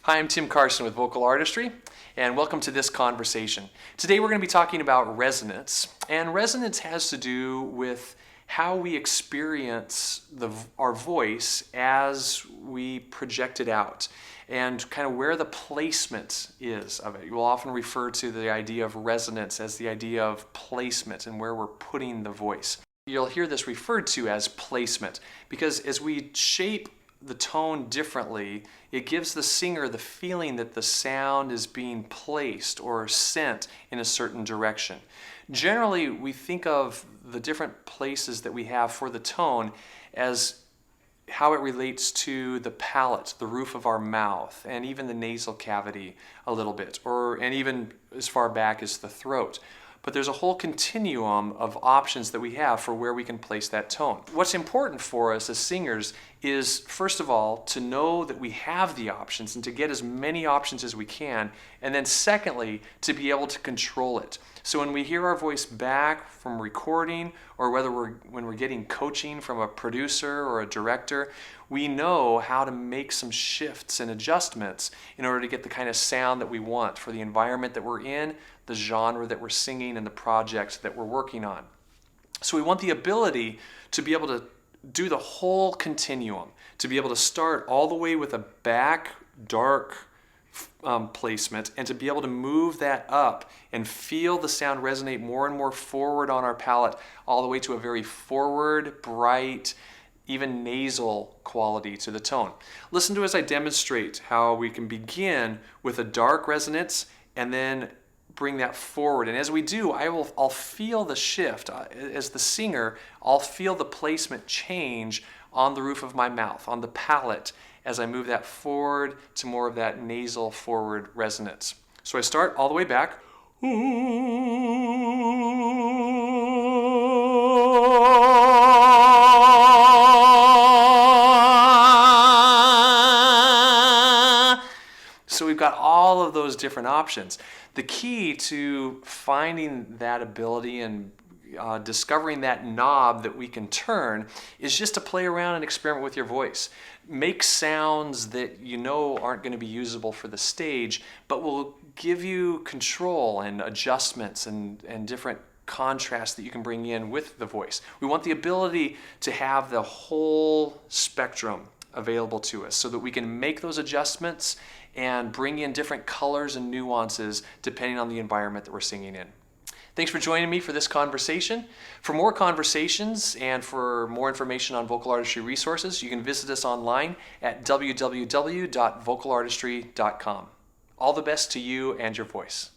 Hi, I'm Tim Carson with Vocal Artistry, and welcome to this conversation. Today we're going to be talking about resonance, and resonance has to do with how we experience our voice as we project it out, and kind of where the placement is of it. We'll often refer to the idea of resonance as the idea of placement and where we're putting the voice. You'll hear this referred to as placement because as we shape the tone differently, it gives the singer the feeling that the sound is being placed or sent in a certain direction. Generally, we think of the different places that we have for the tone as how it relates to the palate, the roof of our mouth, and even the nasal cavity a little bit, and even as far back as the throat. But there's a whole continuum of options that we have for where we can place that tone. What's important for us as singers is, first of all, to know that we have the options and to get as many options as we can, and then secondly, to be able to control it. So when we hear our voice back from recording, or when we're getting coaching from a producer or a director, we know how to make some shifts and adjustments in order to get the kind of sound that we want for the environment that we're in, the genre that we're singing, and the project that we're working on. So we want the ability to be able to do the whole continuum, to be able to start all the way with a back dark placement and to be able to move that up and feel the sound resonate more and more forward on our palate, all the way to a very forward, bright, even nasal quality to the tone. Listen to as I demonstrate how we can begin with a dark resonance and then bring that forward. And as we do, I'll feel the shift. As the singer, I'll feel the placement change on the roof of my mouth, on the palate, as I move that forward to more of that nasal forward resonance. So I start all the way back. So we've got all of those different options. The key to finding that ability and discovering that knob that we can turn is just to play around and experiment with your voice. Make sounds that you know aren't going to be usable for the stage, but will give you control and adjustments and different contrast that you can bring in with the voice. We want the ability to have the whole spectrum available to us so that we can make those adjustments and bring in different colors and nuances depending on the environment that we're singing in. Thanks for joining me for this conversation. For more conversations and for more information on vocal artistry resources, you can visit us online at www.vocalartistry.com. All the best to you and your voice.